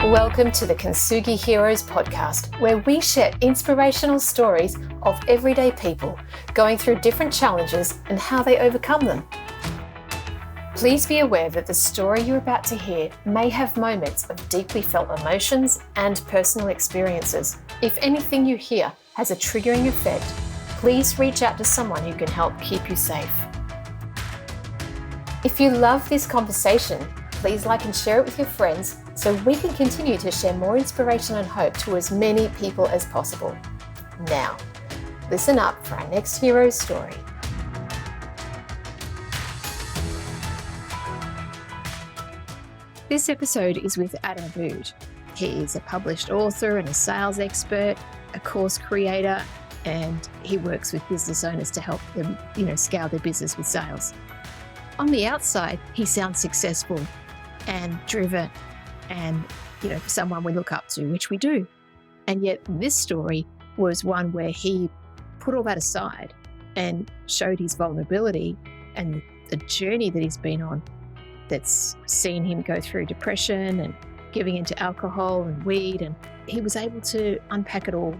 Welcome to the Kintsugi Heroes Podcast, where we share inspirational stories of everyday people going through different challenges and how they overcome them. Please be aware that the story you're about to hear may have moments of deeply felt emotions and personal experiences. If anything you hear has a triggering effect, please reach out to someone who can help keep you safe. If you love this conversation, please like and share it with your friends so we can continue to share more inspiration and hope to as many people as possible. Now, listen up for our next hero story. This episode is with Adam Bude. He is a published author and a sales expert, a course creator, and he works with business owners to help them, scale their business with sales. On the outside, he sounds successful and driven and, someone we look up to, which we do. And yet this story was one where he put all that aside and showed his vulnerability and the journey that he's been on that's seen him go through depression and giving into alcohol and weed. And he was able to unpack it all.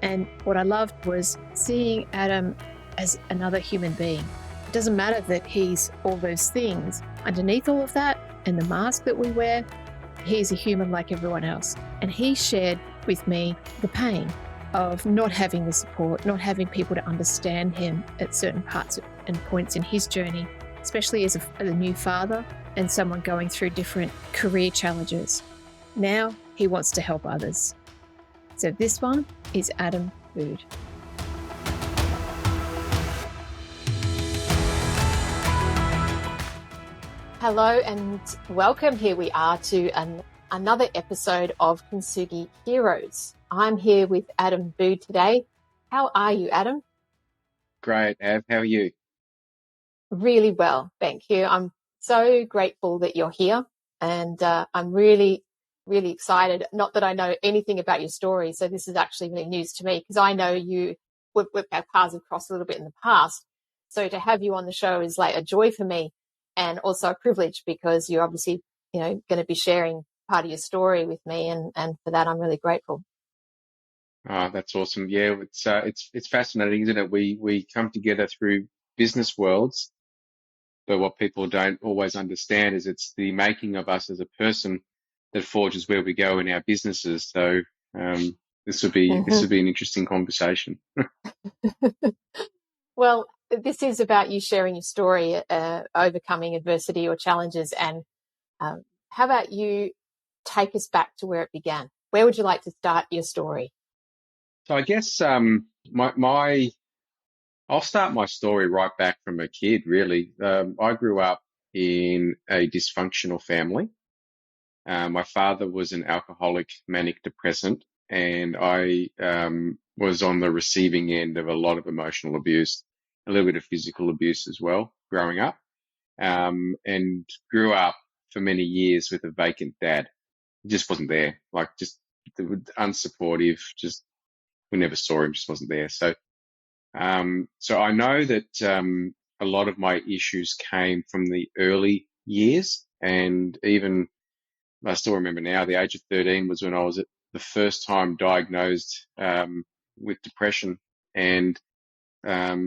And what I loved was seeing Adam as another human being. It doesn't matter that he's all those things. Underneath all of that and the mask that we wear, he's a human like everyone else. And he shared with me the pain of not having the support, not having people to understand him at certain parts and points in his journey, especially as a new father and someone going through different career challenges. Now he wants to help others. So this one is Adam Bude. Hello and welcome. Here we are to another episode of Kintsugi Heroes. I'm here with Adam Bude today. How are you, Adam? Great, Av. How are you? Really well, thank you. I'm so grateful that you're here, and I'm really, really excited. Not that I know anything about your story, so this is actually really news to me because I know you. We've our paths have crossed a little bit in the past, so to have you on the show is like a joy for me. And also a privilege because you're obviously, going to be sharing part of your story with me, and for that I'm really grateful. Oh, that's awesome. Yeah, it's fascinating, isn't it? We come together through business worlds, but what people don't always understand is it's the making of us as a person that forges where we go in our businesses. So this would be an interesting conversation. Well, this is about you sharing your story, overcoming adversity or challenges. And how about you take us back to where it began? Where would you like to start your story? So I guess I'll start my story right back from a kid, really. I grew up in a dysfunctional family. My father was an alcoholic manic depressant, and I was on the receiving end of a lot of emotional abuse, a little bit of physical abuse as well, growing up, and grew up for many years with a vacant dad. He just wasn't there, just unsupportive, we never saw him, just wasn't there. So I know that a lot of my issues came from the early years, and even I still remember now, the age of 13 was when I was the first time diagnosed with depression, and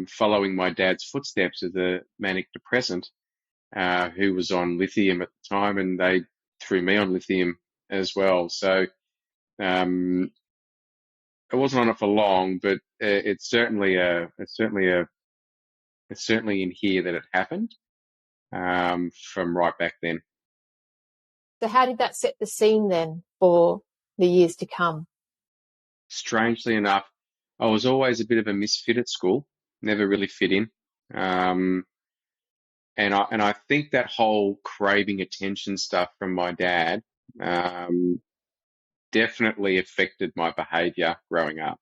following my dad's footsteps as a manic depressant who was on lithium at the time, and they threw me on lithium as well. So I wasn't on it for long, but it's certainly in here that it happened from right back then. So how did that set the scene then for the years to come? Strangely enough, I was always a bit of a misfit at school, never really fit in. And I think that whole craving attention stuff from my dad definitely affected my behavior growing up.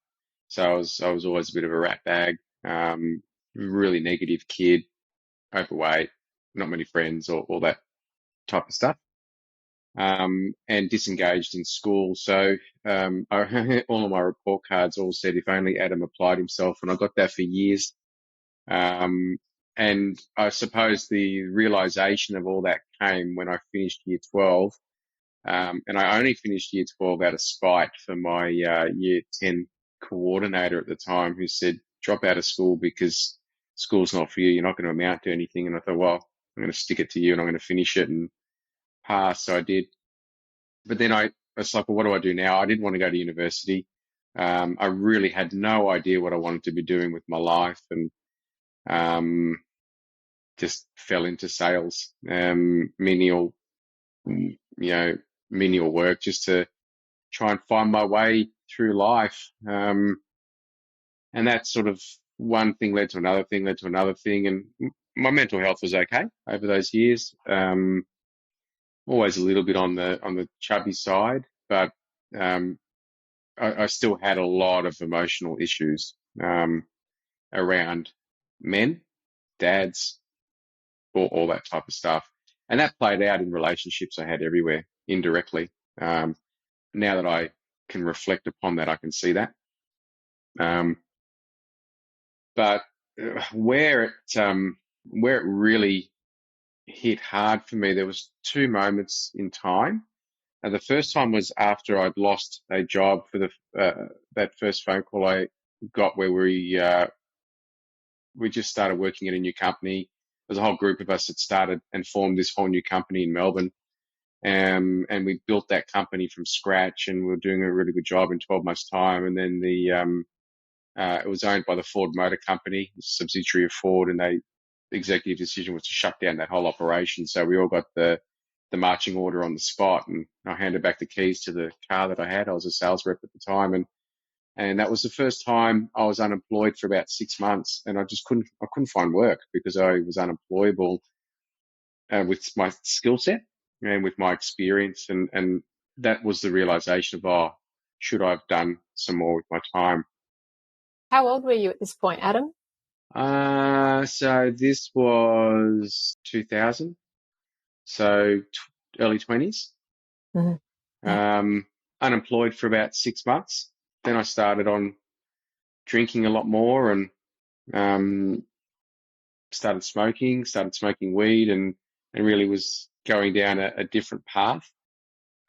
So I was always a bit of a rat bag, really negative kid, overweight, not many friends, or all that type of stuff. And disengaged in school. So all of my report cards all said, if only Adam applied himself, and I got that for years. And I suppose the realization of all that came when I finished year 12 And I only finished year 12 out of spite for my year 10 coordinator at the time, who said, drop out of school because school's not for you. You're not going to amount to anything. And I thought, well, I'm going to stick it to you and I'm going to finish it and pass. So I did. But then I was like, well, what do I do now? I didn't want to go to university. I really had no idea what I wanted to be doing with my life, and just fell into sales, menial, menial work, just to try and find my way through life. And that sort of one thing led to another thing, and my mental health was okay over those years. Always a little bit on the chubby side, but I still had a lot of emotional issues around men, dads, all that type of stuff. And that played out in relationships I had everywhere, indirectly. Now that I can reflect upon that, I can see that. But where it really hit hard for me, there was two moments in time. The first time was after I'd lost a job for that first phone call I got, where we just started working at a new company. There's a whole group of us that started and formed this whole new company in Melbourne. And we built that company from scratch, and we were doing a really good job in 12 months' time. And then it was owned by the Ford Motor Company, a subsidiary of Ford, and the executive decision was to shut down that whole operation. So we all got the marching order on the spot, and I handed back the keys to the car that I had. I was a sales rep at the time, and that was the first time I was unemployed for about 6 months, and I couldn't find work because I was unemployable with my skill set and with my experience, and that was the realization of, should I have done some more with my time? How old were you at this point, Adam? So this was 2000, so early 20s. Mm-hmm. Unemployed for about 6 months. Then I started on drinking a lot more, and started smoking weed, and really was going down a different path.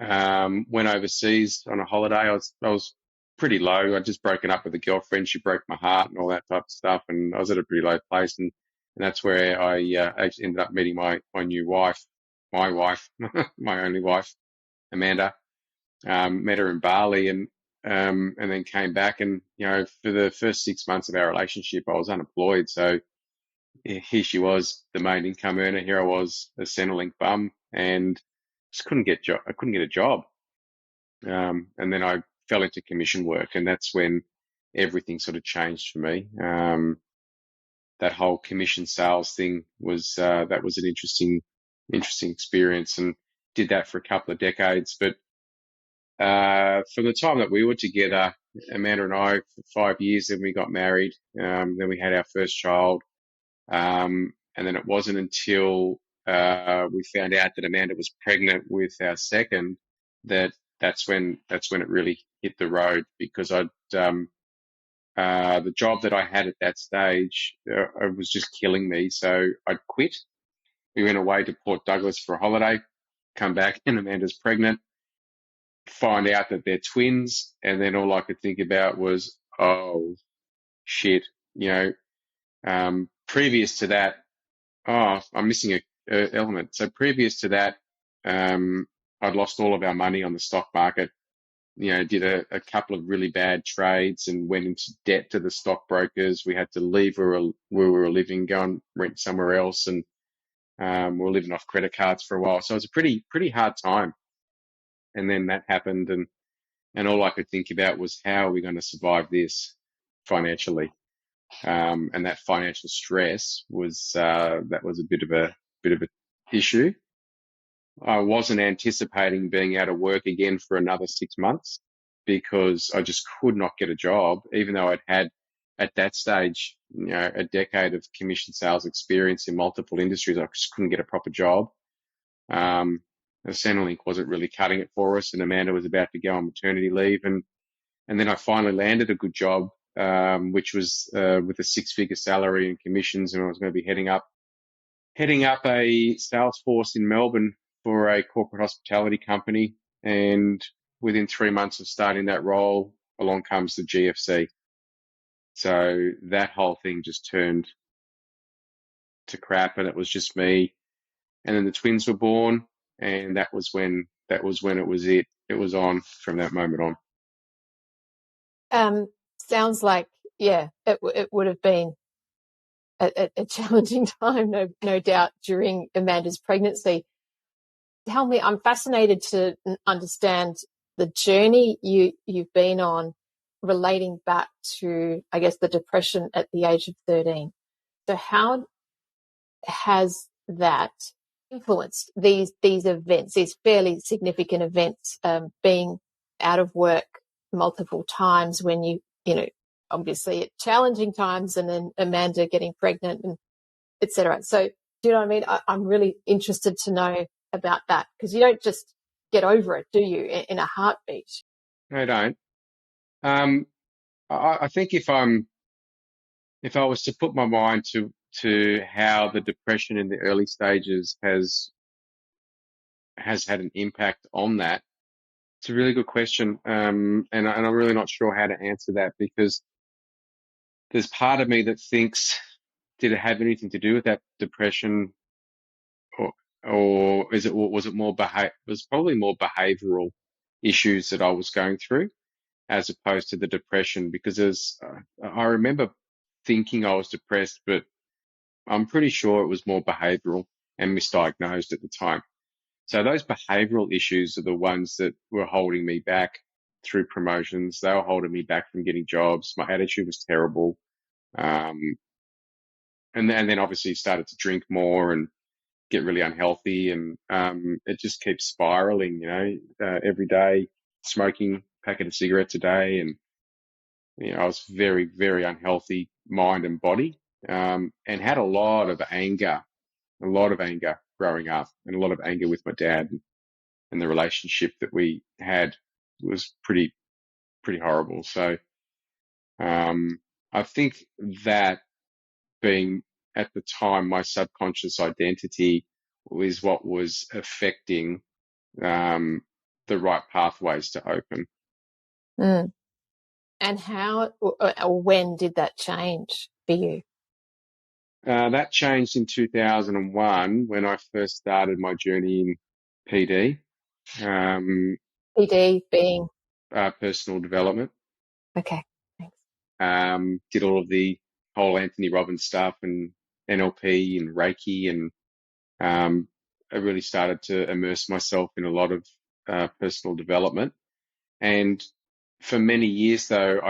Went overseas on a holiday. I was pretty low. I'd just broken up with a girlfriend. She broke my heart and all that type of stuff. And I was at a pretty low place. And that's where I actually ended up meeting my new wife, my only wife, Amanda. Met her in Bali, and then came back. And, for the first 6 months of our relationship, I was unemployed. So here she was, the main income earner. Here I was, a Centrelink bum, and just I couldn't get a job. And then I fell into commission work, and that's when everything sort of changed for me. That whole commission sales thing was an interesting experience, and did that for a couple of decades. But from the time that we were together, Amanda and I, for 5 years, then we got married. Then we had our first child. And then it wasn't until we found out that Amanda was pregnant with our second that's when it really hit the road, because the job that I had at that stage it was just killing me. So I'd quit. We went away to Port Douglas for a holiday, come back, and Amanda's pregnant. Find out that they're twins, and then all I could think about was, oh shit, previous to that, I'm missing a element. So previous to that, I'd lost all of our money on the stock market. Did a couple of really bad trades and went into debt to the stockbrokers. We had to leave where we were living, go and rent somewhere else, and we were living off credit cards for a while. So it was a pretty hard time. And then that happened, and all I could think about was, how are we going to survive this financially? And that financial stress was a bit of a issue. I wasn't anticipating being out of work again for another 6 months, because I just could not get a job, even though I'd had at that stage, a decade of commission sales experience in multiple industries. I just couldn't get a proper job. Centrelink wasn't really cutting it for us, and Amanda was about to go on maternity leave, and then I finally landed a good job, which was with a 6-figure salary and commissions, and I was going to be heading up a sales force in Melbourne for a corporate hospitality company. And within 3 months of starting that role, along comes the GFC. So that whole thing just turned to crap, and it was just me. And then the twins were born, and that was when it was on from that moment on. Sounds like, yeah, it would have been a challenging time, no doubt, during Amanda's pregnancy. Tell me, I'm fascinated to understand the journey you've been on relating back to, I guess, the depression at the age of 13. So how has that influenced these events, these fairly significant events, being out of work multiple times when you know, obviously at challenging times, and then Amanda getting pregnant and etc. So do you know what I mean? I'm really interested to know about that, because you don't just get over it, do you, in a heartbeat? No, I don't. I think if I was to put my mind to how the depression in the early stages has had an impact on that, it's a really good question. And I'm really not sure how to answer that, because there's part of me that thinks, did it have anything to do with that depression, or was it was probably more behavioral issues that I was going through, as opposed to the depression, because I remember thinking I was depressed, but I'm pretty sure it was more behavioral and misdiagnosed at the time. So those behavioral issues are the ones that were holding me back through promotions. They were holding me back from getting jobs. My attitude was terrible. And then obviously started to drink more and get really unhealthy. And it just keeps spiraling, every day, smoking a packet of cigarettes a day. And, I was very, very unhealthy, mind and body, and had a lot of anger growing up, and a lot of anger with my dad, and the relationship that we had was pretty horrible. So I think that being at the time my subconscious identity was what was affecting the right pathways to open. Mm. And how or when did that change for you? That changed in 2001 when I first started my journey in PD. PD being? Personal development. Okay, thanks. Did all of the whole Anthony Robbins stuff and NLP and Reiki, and I really started to immerse myself in a lot of personal development. And for many years, though,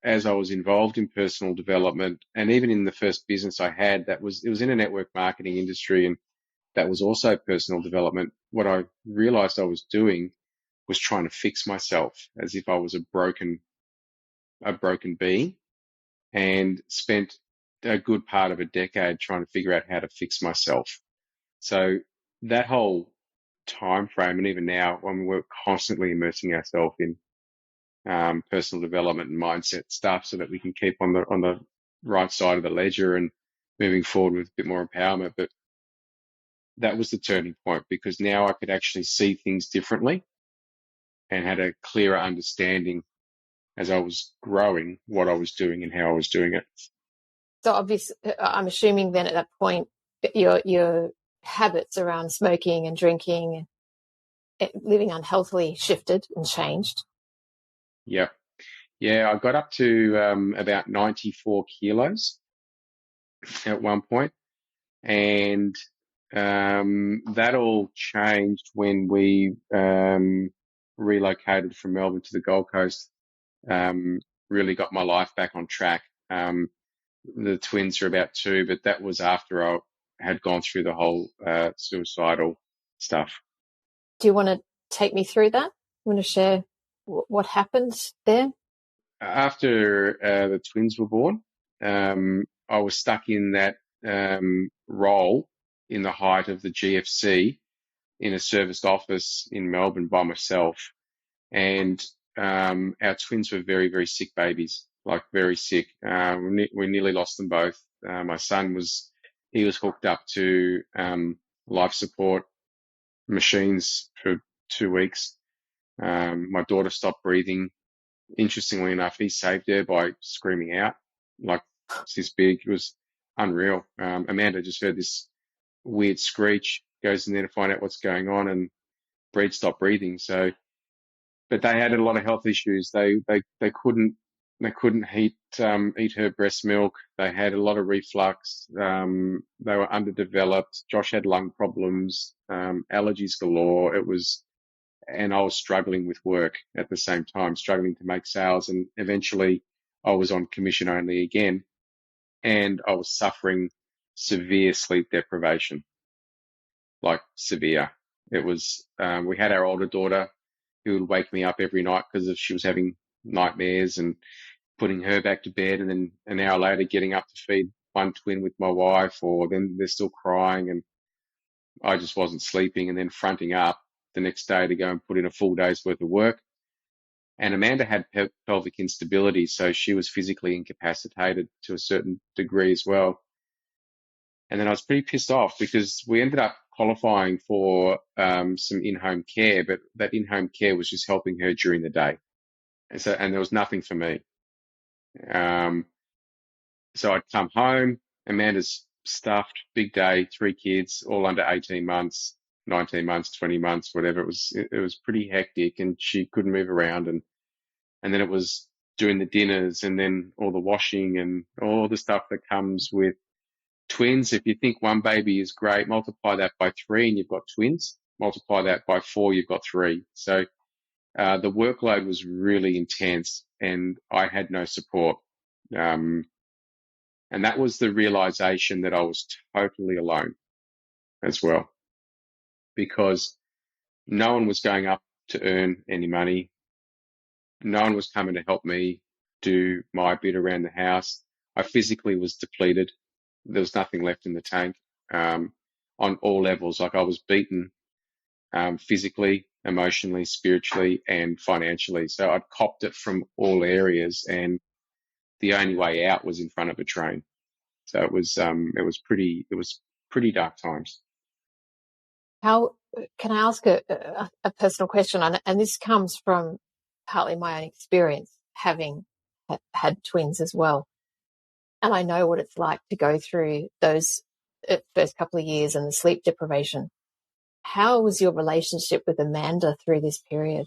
as I was involved in personal development, and even in the first business I had, it was in a network marketing industry, and that was also personal development. What I realized I was doing was trying to fix myself, as if I was a broken being, and spent a good part of a decade trying to figure out how to fix myself. So that whole time frame, and even now, when we're constantly immersing ourselves in personal development and mindset stuff, so that we can keep on the right side of the ledger and moving forward with a bit more empowerment. But that was the turning point, because now I could actually see things differently and had a clearer understanding as I was growing what I was doing and how I was doing it. So obviously, I'm assuming then at that point, your habits around smoking and drinking, living unhealthily, shifted and changed. Yeah. I got up to about 94 kilos at one point, and that all changed when we relocated from Melbourne to the Gold Coast. Really got my life back on track. The twins are about 2, but that was after I had gone through the whole suicidal stuff. Do you want to take me through that? You want to share what happened there? After the twins were born, I was stuck in that role in the height of the GFC in a serviced office in Melbourne by myself. And our twins were very, very sick babies, like very sick. We nearly lost them both. My son was hooked up to life support machines for 2 weeks. My daughter stopped breathing. Interestingly enough, he saved her by screaming out like it's this big. It was unreal. Amanda just heard this weird screech, goes in there to find out what's going on, and Breed stopped breathing. So, but they had a lot of health issues. They couldn't eat her breast milk. They had a lot of reflux. They were underdeveloped. Josh had lung problems, allergies galore. And I was struggling with work at the same time, struggling to make sales. And eventually I was on commission only again, and I was suffering severe sleep deprivation, like severe. It was, we had our older daughter who would wake me up every night because she was having nightmares, and putting her back to bed, and then an hour later getting up to feed one twin with my wife, or then they're still crying and I just wasn't sleeping, and then fronting up the next day to go and put in a full day's worth of work. And Amanda had pelvic instability, so she was physically incapacitated to a certain degree as well. And then I was pretty pissed off because we ended up qualifying for some in-home care, but that in-home care was just helping her during the day. And there was nothing for me. So I'd come home, Amanda's stuffed, big day, 3 kids, all under 18 months, 19 months, 20 months, whatever. It was pretty hectic, and she couldn't move around. And then it was doing the dinners, and then all the washing and all the stuff that comes with twins. If you think one baby is great, multiply that by 3 and you've got twins. Multiply that by 4, you've got 3. So the workload was really intense, and I had no support. And that was the realization that I was totally alone as well, because no one was going up to earn any money. No one was coming to help me do my bit around the house. I physically was depleted. There was nothing left in the tank on all levels. Like I was beaten physically, emotionally, spiritually, and financially. So I'd copped it from all areas, and the only way out was in front of a train. So it was pretty dark times. How can I ask a personal question? And this comes from partly my own experience, having had twins as well. And I know what it's like to go through those first couple of years and the sleep deprivation. How was your relationship with Amanda through this period?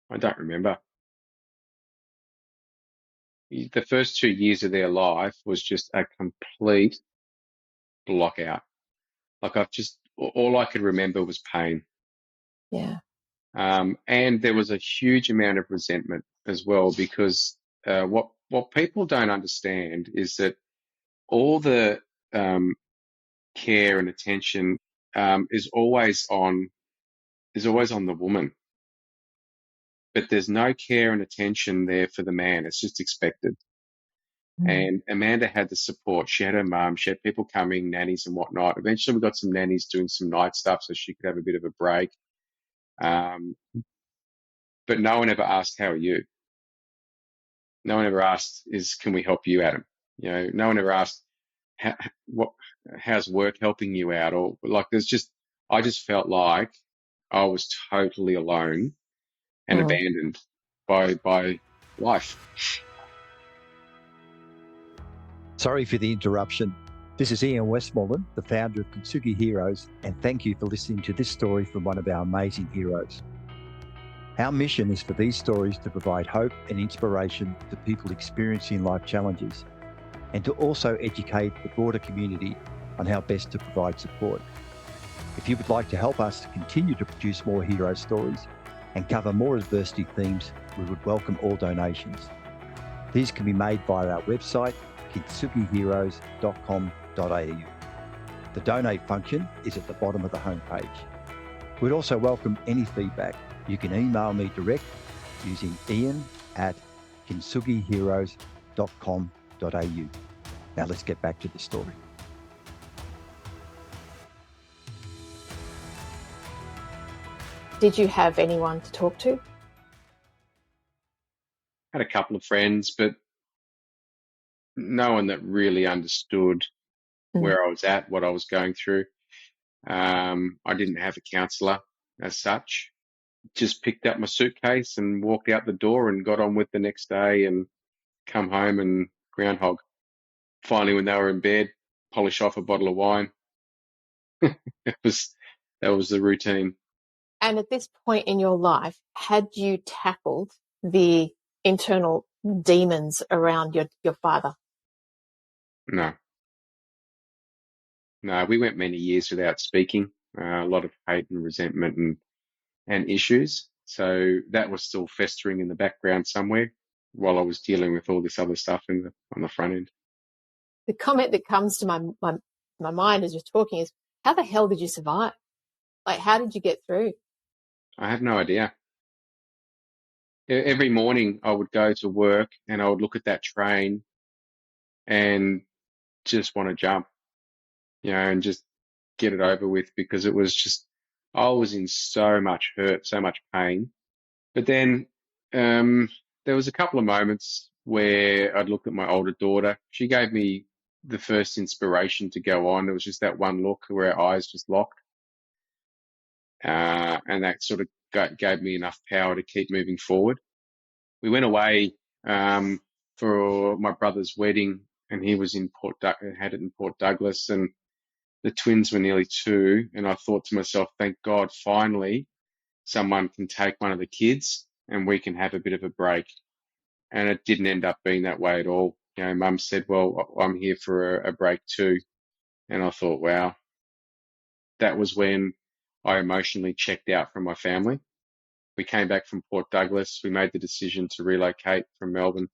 I don't remember. The first 2 years of their life was just a complete blockout. Like all I could remember was pain. Yeah. And there was a huge amount of resentment as well, because what people don't understand is that all the care and attention is always on the woman, but there's no care and attention there for the man. It's just expected. And Amanda had the support. She had her mum. She had people coming, nannies and whatnot. Eventually, we got some nannies doing some night stuff so she could have a bit of a break. But no one ever asked, "How are you?" No one ever asked, "Can we help you, Adam?" No one ever asked, "How's work helping you out?" Or like, I just felt like I was totally alone and abandoned by life. Sorry for the interruption. This is Ian Westmoreland, the founder of Kintsugi Heroes, and thank you for listening to this story from one of our amazing heroes. Our mission is for these stories to provide hope and inspiration to people experiencing life challenges, and to also educate the broader community on how best to provide support. If you would like to help us to continue to produce more hero stories and cover more adversity themes, we would welcome all donations. These can be made via our website, kintsugiheroes.com.au. The donate function is at the bottom of the homepage. We'd also welcome any feedback. You can email me direct using ian@kintsugiheroes.com.au. Now let's get back to the story. Did you have anyone to talk to? Had a couple of friends, but no one that really understood where I was at, what I was going through. I didn't have a counsellor as such. just picked up my suitcase and walked out the door and got on with the next day and come home and groundhog. Finally, when they were in bed, polish off a bottle of wine. That was the routine. And at this point in your life, had you tackled the internal demons around your father? No, we went many years without speaking. A lot of hate and resentment and issues. So that was still festering in the background somewhere while I was dealing with all this other stuff on the front end. The comment that comes to my mind as you're talking is, how the hell did you survive? Like, how did you get through? I have no idea. Every morning I would go to work and I would look at that train and just want to jump, and just get it over with, because it was just, I was in so much hurt, so much pain. But then there was a couple of moments where I'd look at my older daughter. She gave me the first inspiration to go on. It was just that one look where her eyes just locked. And that sort of gave me enough power to keep moving forward. We went away for my brother's wedding, and he was had it in Port Douglas, and the twins were nearly 2. And I thought to myself, thank God, finally someone can take one of the kids and we can have a bit of a break. And it didn't end up being that way at all. Mum said, well, I'm here for a break too. And I thought, wow, that was when I emotionally checked out from my family. We came back from Port Douglas. We made the decision to relocate from Melbourne.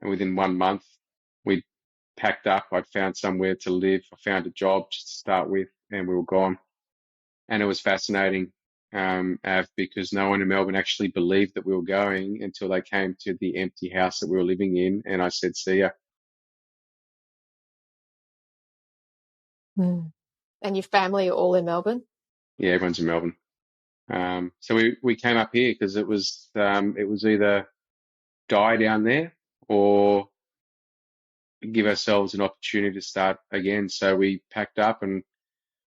And within 1 month, we packed up. I'd found somewhere to live. I found a job just to start with, and we were gone. And it was fascinating, because no one in Melbourne actually believed that we were going until they came to the empty house that we were living in. And I said, see ya. And your family are all in Melbourne? Yeah, everyone's in Melbourne. So we came up here because it was either die down there or give ourselves an opportunity to start again. So we packed up and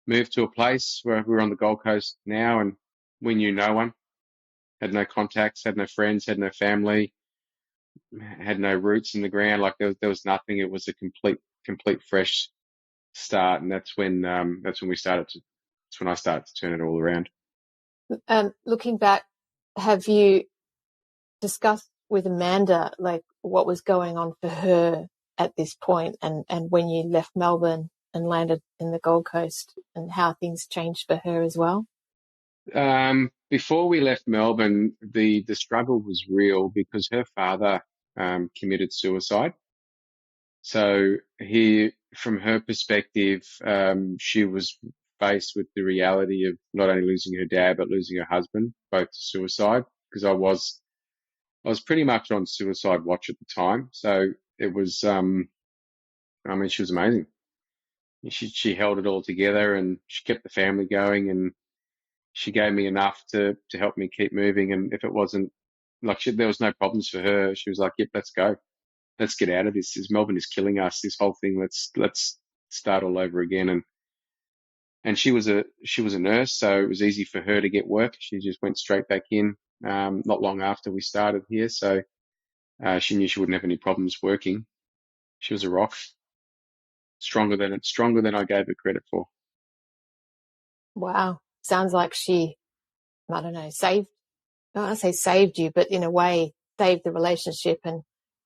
moved to a place where we're on the Gold Coast now, and we knew no one, had no contacts, had no friends, had no family, had no roots in the ground. Like there was nothing. It was a complete fresh start, and that's when I started to turn it all around. Looking back, have you discussed with Amanda like what was going on for her at this point, and when you left Melbourne and landed in the Gold Coast, and how things changed for her as well? Before we left Melbourne, the struggle was real because her father committed suicide. So from her perspective, she was faced with the reality of not only losing her dad but losing her husband, both to suicide. Because I was pretty much on suicide watch at the time. So it was, she was amazing. She held it all together, and she kept the family going, and she gave me enough to help me keep moving. And if it wasn't like there was no problems for her, she was like, yep, let's go. Let's get out of this. Melbourne is killing us. This whole thing. Let's start all over again. And she was a nurse, so it was easy for her to get work. She just went straight back in, not long after we started here. So she knew she wouldn't have any problems working. She was a rock. Stronger than I gave her credit for. Wow. Sounds like she, I don't know, I don't want to say saved you, but in a way saved the relationship and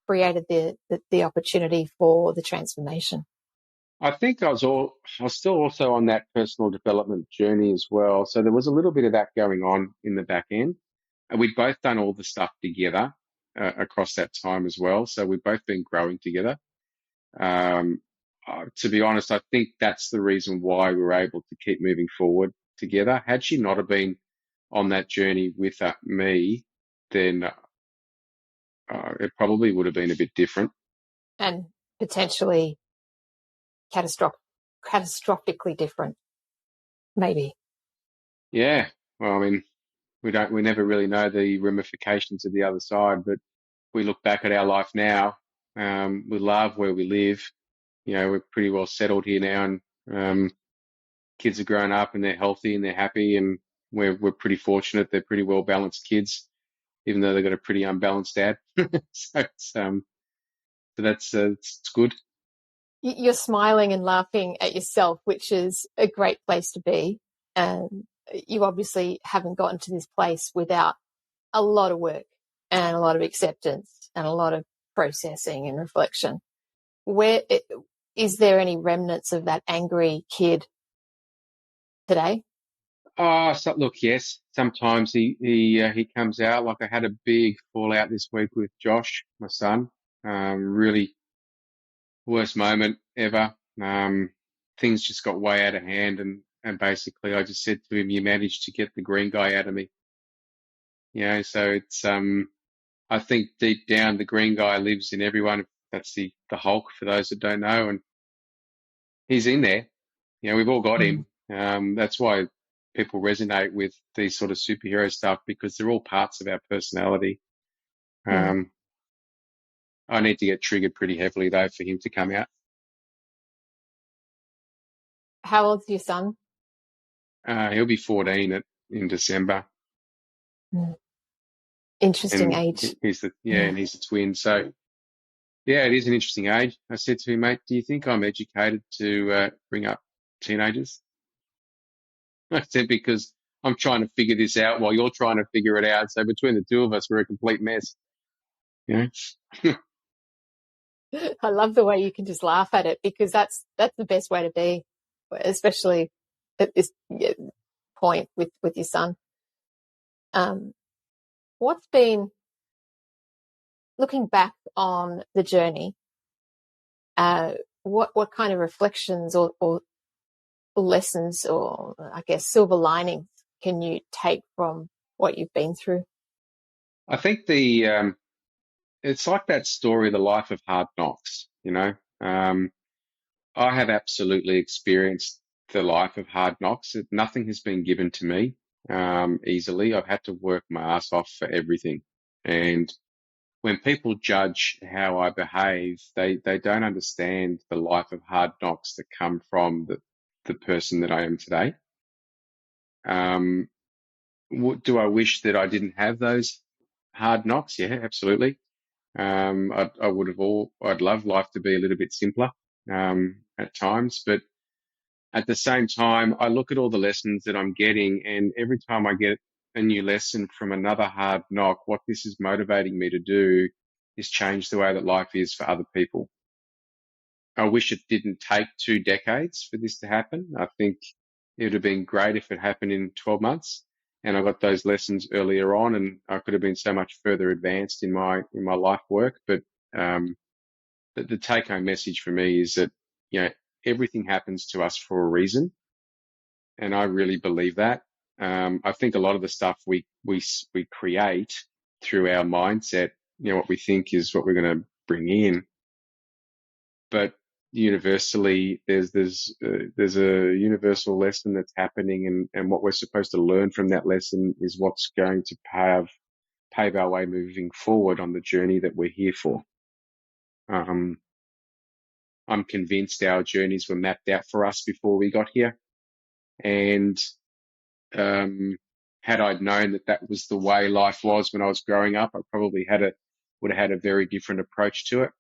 created the opportunity for the transformation. I think I was still also on that personal development journey as well. So there was a little bit of that going on in the back end. And we'd both done all the stuff together across that time as well. So we've both been growing together. To be honest, I think that's the reason why we were able to keep moving forward together. Had she not have been on that journey with me, then it probably would have been a bit different. And potentially catastrophically different, maybe. Yeah. Well, I mean, we never really know the ramifications of the other side, but we look back at our life now. We love where we live. We're pretty well settled here now, and kids are grown up and they're healthy and they're happy, and we're pretty fortunate. They're pretty well balanced kids, even though they've got a pretty unbalanced dad. So that's it's good. You're smiling and laughing at yourself, which is a great place to be. And you obviously haven't gotten to this place without a lot of work and a lot of acceptance and a lot of processing and reflection. Is there any remnants of that angry kid today? Oh, so look, yes. Sometimes he comes out. Like I had a big fallout this week with Josh, my son. Really worst moment ever. Things just got way out of hand, and basically I just said to him, "You managed to get the green guy out of me." So it's I think deep down the green guy lives in everyone. That's the Hulk for those that don't know, and he's in there. We've all got him. That's why people resonate with these sort of superhero stuff, because they're all parts of our personality. I need to get triggered pretty heavily though for him to come out. How old's your son? He'll be 14 in December. Interesting And age. and he's a twin. So yeah, it is an interesting age. I said to him, "Mate, do you think I'm educated to bring up teenagers?" I said, "Because I'm trying to figure this out while you're trying to figure it out. So between the two of us, we're a complete mess." I love the way you can just laugh at it, because that's the best way to be, especially at this point with your son. What's been, looking back on the journey, what kind of reflections or lessons, or I guess silver linings, can you take from what you've been through? I think it's like that story, The Life of Hard Knocks. I have absolutely experienced the life of hard knocks. Nothing has been given to me easily. I've had to work my ass off for everything. And when people judge how I behave, they don't understand the life of hard knocks that come from the person that I am today. Do I wish that I didn't have those hard knocks? Yeah, absolutely. I'd love life to be a little bit simpler at times, but at the same time, I look at all the lessons that I'm getting, and every time I get a new lesson from another hard knock, what this is motivating me to do is change the way that life is for other people. I wish it didn't take 2 decades for this to happen. I think it would have been great if it happened in 12 months and I got those lessons earlier on, and I could have been so much further advanced in my life work. But the take home message for me is that, everything happens to us for a reason. And I really believe that. I think a lot of the stuff we create through our mindset, what we think is what we're going to bring in. But universally, there's a universal lesson that's happening, and what we're supposed to learn from that lesson is what's going to pave our way moving forward on the journey that we're here for. I'm convinced our journeys were mapped out for us before we got here. And had I known that was the way life was when I was growing up, I probably would have had a very different approach to it.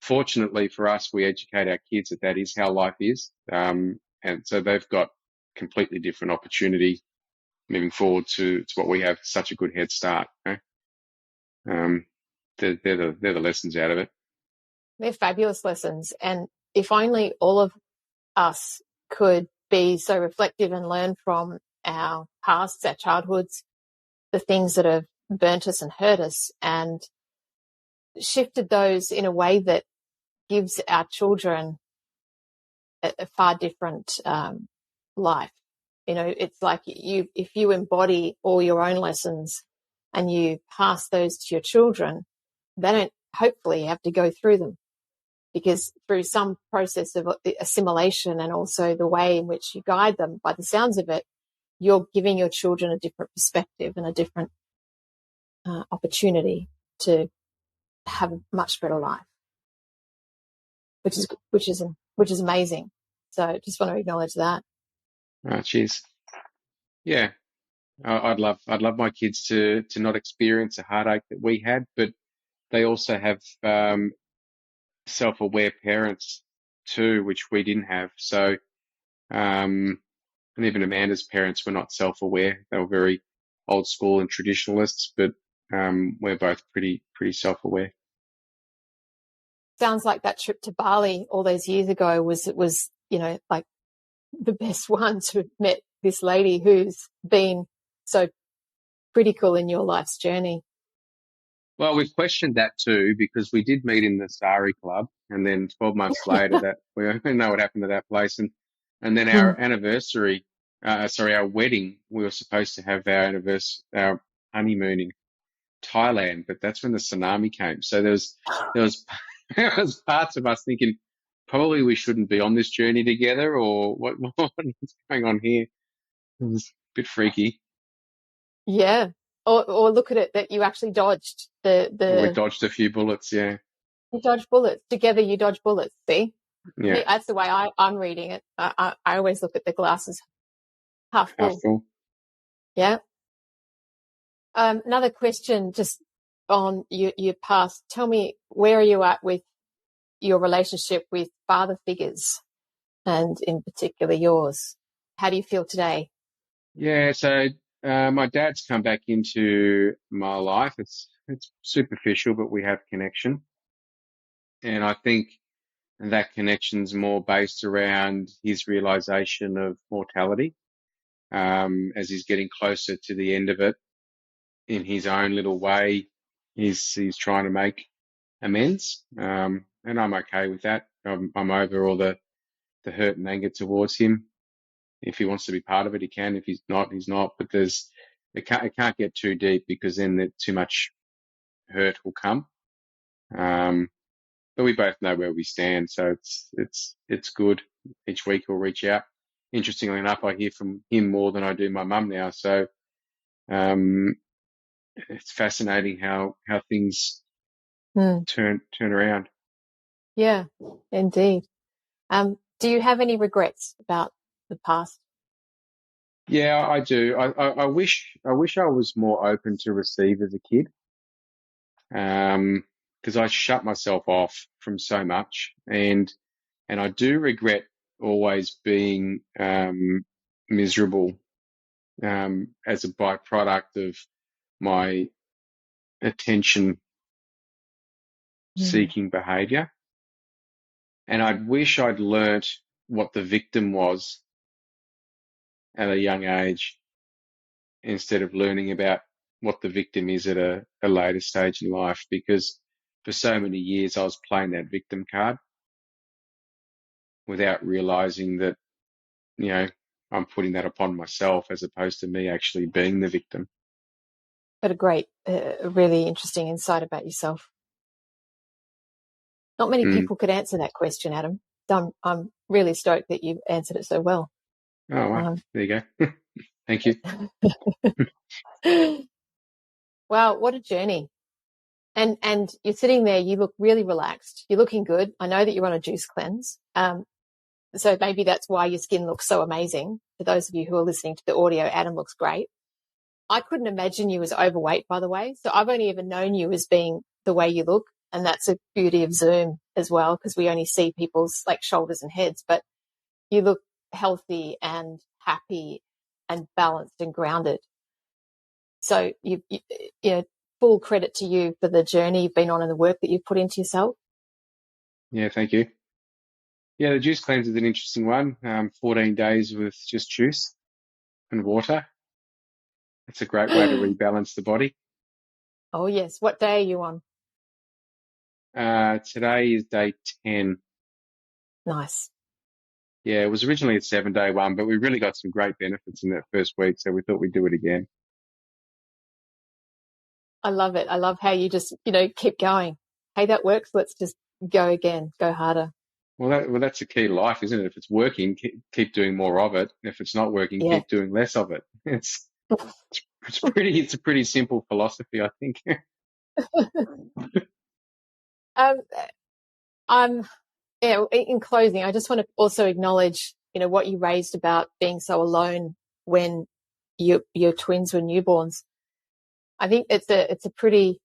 Fortunately for us, we educate our kids that is how life is. And so they've got completely different opportunity moving forward to what we have such a good head start. They're the lessons out of it. They're fabulous lessons. And if only all of us could be so reflective and learn from our pasts, our childhoods, the things that have burnt us and hurt us, and shifted those in a way that gives our children a far different life. It's like if you embody all your own lessons and you pass those to your children, they don't hopefully have to go through them, because through some process of assimilation and also the way in which you guide them, by the sounds of it, you're giving your children a different perspective and a different opportunity to have a much better life, which is amazing. So just want to acknowledge that. Cheers. Yeah. I'd love my kids to not experience a heartache that we had, but they also have self-aware parents too, which we didn't have. So, and even Amanda's parents were not self-aware. They were very old school and traditionalists, but we're both pretty self-aware. Sounds like that trip to Bali all those years ago was like the best one to have met this lady who's been so critical in your life's journey. Well, we've questioned that too, because we did meet in the Sari Club, and then 12 months later that we don't know what happened to that place. And then our anniversary, our wedding, we were supposed to have our honeymoon in Thailand, but that's when the tsunami came. So there was there was parts of us thinking probably we shouldn't be on this journey together, or what's going on here? It was a bit freaky. Yeah. Or look at it that you actually dodged We dodged a few bullets, yeah. You dodge bullets. Together you dodge bullets, see? Yeah. That's the way I'm reading it. I always look at the glasses half full. Half full. Yeah. Another question just on your past. Tell me, where are you at with your relationship with father figures, and in particular yours? How do you feel today? Yeah, so my dad's come back into my life. It's superficial, but we have connection. And I think that connection's more based around his realization of mortality, as he's getting closer to the end of it in his own little way. He's trying to make amends. And I'm okay with that. I'm over all the hurt and anger towards him. If he wants to be part of it, he can. If he's not, he's not. But it can't get too deep, because then too much hurt will come. But we both know where we stand, so it's good. Each week we'll reach out. Interestingly enough, I hear from him more than I do my mum now. So it's fascinating how things turn around. Yeah, indeed. Do you have any regrets about the past? Yeah, I do. I wish I was more open to receive as a kid, because I shut myself off from so much, and I do regret always being miserable as a byproduct of my attention-seeking behaviour. And I wish I'd learnt what the victim was at a young age, instead of learning about what the victim is at a later stage in life, because for so many years I was playing that victim card without realising that, I'm putting that upon myself as opposed to me actually being the victim. But a great, really interesting insight about yourself. Not many people could answer that question, Adam. I'm really stoked that you've answered it so well. Oh, wow. There you go. Thank you. Wow, what a journey. And you're sitting there, you look really relaxed. You're looking good. I know that you're on a juice cleanse. So maybe that's why your skin looks so amazing. For those of you who are listening to the audio, Adam looks great. I couldn't imagine you as overweight, by the way. So I've only ever known you as being the way you look. And that's a beauty of Zoom as well, because we only see people's like shoulders and heads, but you look healthy and happy and balanced and grounded. So you full credit to you for the journey you've been on and the work that you've put into yourself. Yeah, thank you. Yeah, the juice cleanse is an interesting one. 14 days with just juice and water. It's a great way to rebalance the body. Oh, yes. What day are you on? Today is day 10. Nice. Yeah, it was originally a 7-day one, but we really got some great benefits in that first week, so we thought we'd do it again. I love it. I love how you just, keep going. Hey, that works. Let's just go again. Go harder. Well, that's the key to life, isn't it? If it's working, keep doing more of it. If it's not working, keep doing less of it. It's a pretty simple philosophy, I think. In closing, I just want to also acknowledge, what you raised about being so alone when your twins were newborns. I think it's a pretty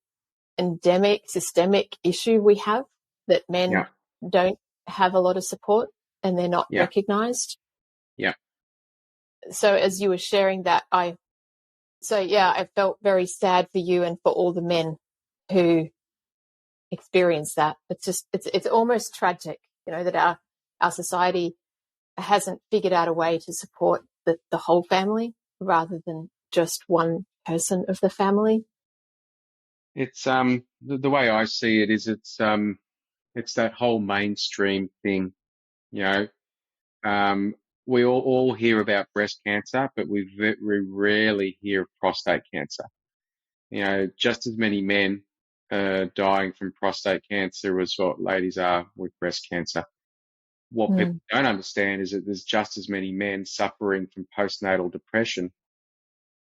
endemic, systemic issue we have, that men don't have a lot of support and they're not recognized. Yeah. So as you were sharing that, I felt very sad for you and for all the men who experience that. It's almost tragic, that our society hasn't figured out a way to support the whole family rather than just one person of the family. It's the way I see it is it's that whole mainstream thing, we all hear about breast cancer, but we rarely hear of prostate cancer. Just as many men dying from prostate cancer as what ladies are with breast cancer. What people don't understand is that there's just as many men suffering from postnatal depression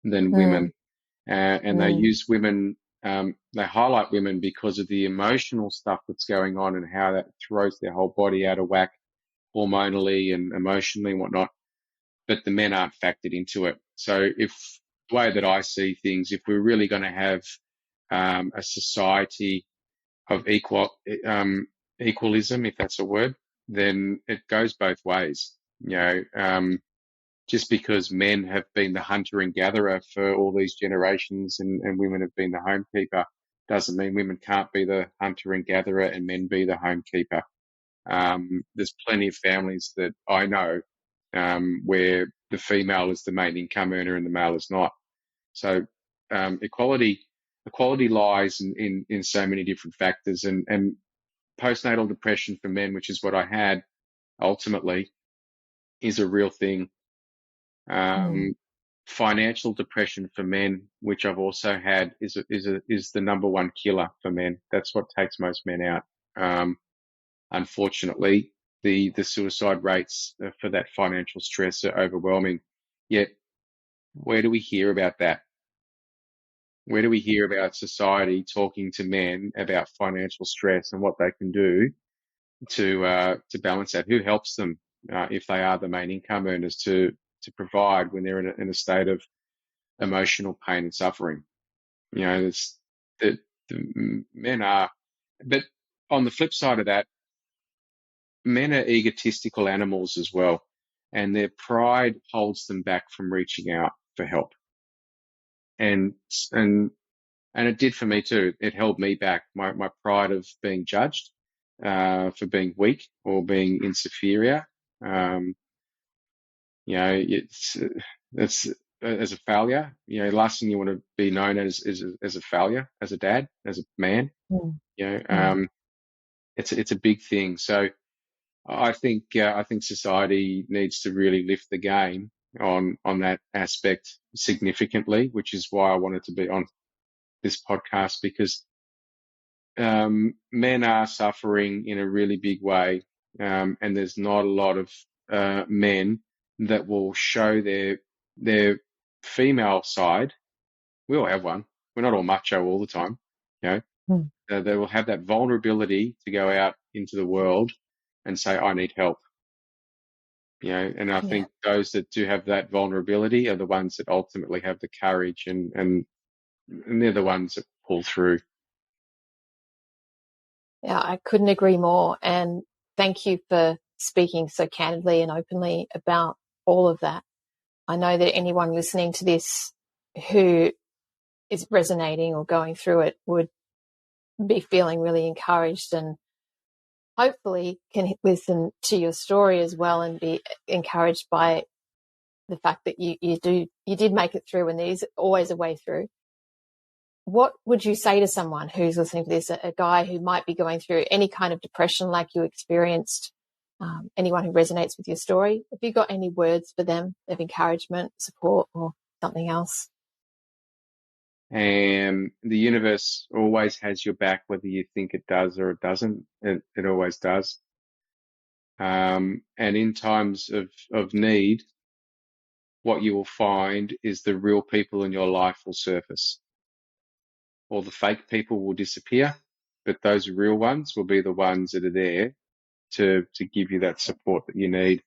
than women. And they use women, they highlight women because of the emotional stuff that's going on and how that throws their whole body out of whack hormonally and emotionally and whatnot. But the men aren't factored into it. So the way that I see things, if we're really going to have a society of equalism, if that's a word, then it goes both ways. Just because men have been the hunter and gatherer for all these generations and women have been the homekeeper doesn't mean women can't be the hunter and gatherer and men be the homekeeper. There's plenty of families that I know where the female is the main income earner and the male is not. So equality lies in so many different factors, and postnatal depression for men, which is what I had ultimately, is a real thing. Financial depression for men, which I've also had, is the number one killer for men. That's what takes most men out. Unfortunately, the suicide rates for that financial stress are overwhelming. Yet, where do we hear about that? Where do we hear about society talking to men about financial stress and what they can do to balance that? Who helps them if they are the main income earners to provide when they're in a state of emotional pain and suffering? The men are, but on the flip side of that, men are egotistical animals as well, and their pride holds them back from reaching out for help. And it did for me too. It held me back. My pride of being judged for being weak or being inferior. It's as a failure. The last thing you want to be known as a failure, as a dad, as a man. It's a big thing. So I think society needs to really lift the game on that aspect significantly, which is why I wanted to be on this podcast, because men are suffering in a really big way, and there's not a lot of men that will show their female side. We all have one. We're not all macho all the time, they will have that vulnerability to go out into the world and say, I need help. And I think those that do have that vulnerability are the ones that ultimately have the courage and they're the ones that pull through. Yeah, I couldn't agree more. And thank you for speaking so candidly and openly about all of that. I know that anyone listening to this who is resonating or going through it would be feeling really encouraged, and hopefully can listen to your story as well and be encouraged by the fact that you did make it through, and there is always a way through. What would you say to someone who's listening to this, a guy who might be going through any kind of depression like you experienced, anyone who resonates with your story? Have you got any words for them of encouragement, support, or something else? And the universe always has your back, whether you think it does or it doesn't. It always does. And in times of need, what you will find is the real people in your life will surface. All the fake people will disappear, but those real ones will be the ones that are there to give you that support that you need.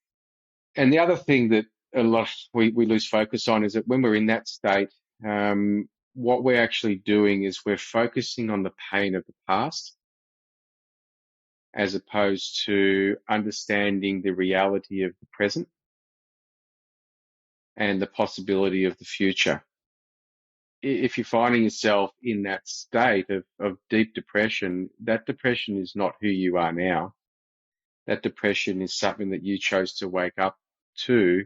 And the other thing that a lot we lose focus on is that when we're in that state, what we're actually doing is we're focusing on the pain of the past as opposed to understanding the reality of the present and the possibility of the future. If you're finding yourself in that state of deep depression, that depression is not who you are now. That depression is something that you chose to wake up to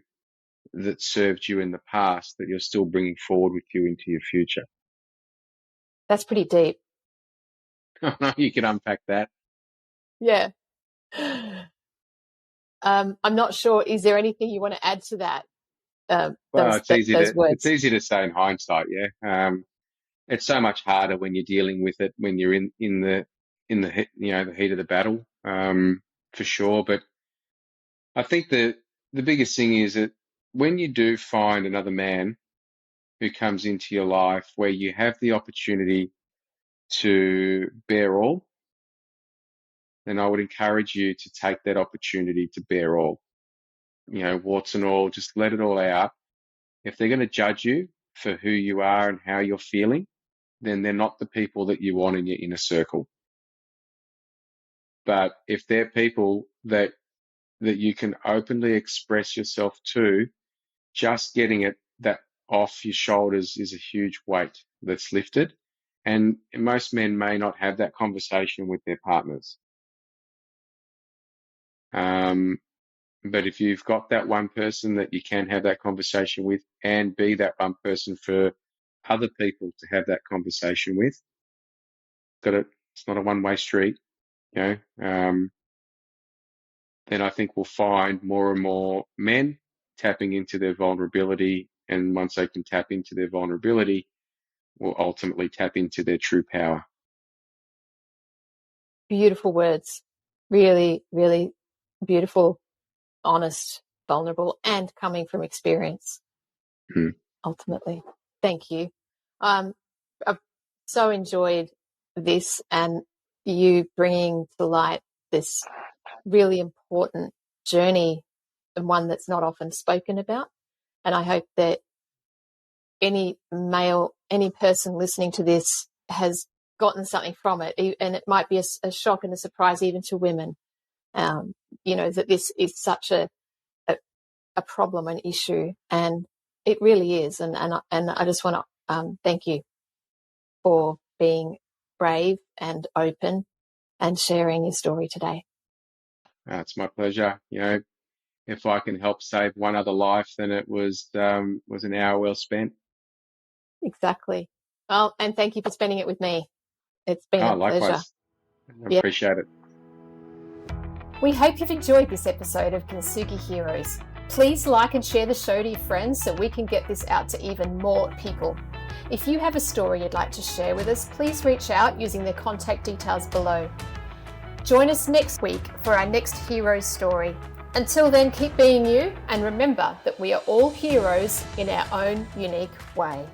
that served you in the past that you're still bringing forward with you into your future. That's pretty deep. You can unpack that. Yeah. I'm not sure. Is there anything you want to add to that? Well, it's easy to say in hindsight. Yeah. It's so much harder when you're dealing with it when you're in the the heat of the battle, for sure. But I think the biggest thing is that when you do find another man who comes into your life where you have the opportunity to bear all, then I would encourage you to take that opportunity to bear all. Warts and all, just let it all out. If they're going to judge you for who you are and how you're feeling, then they're not the people that you want in your inner circle. But if they're people that you can openly express yourself to, just getting that off your shoulders is a huge weight that's lifted. And most men may not have that conversation with their partners. But if you've got that one person that you can have that conversation with and be that one person for other people to have that conversation with, it's not a one-way street, then I think we'll find more and more men tapping into their vulnerability. And once they can tap into their vulnerability, will ultimately tap into their true power. Beautiful words. Really, really beautiful, honest, vulnerable, and coming from experience. Ultimately. Thank you. I've so enjoyed this and you bringing to light this really important journey and one that's not often spoken about. And I hope that any person listening to this has gotten something from it. And it might be a shock and a surprise even to women, that this is such a problem, an issue. And it really is. And I just want to thank you for being brave and open and sharing your story today. It's my pleasure. If I can help save one other life, then it was an hour well spent. Exactly. Well, and thank you for spending it with me. It's been a pleasure. I appreciate it. We hope you've enjoyed this episode of Kintsugi Heroes. Please like and share the show to your friends so we can get this out to even more people. If you have a story you'd like to share with us, please reach out using the contact details below. Join us next week for our next hero story. Until then, keep being you and remember that we are all heroes in our own unique way.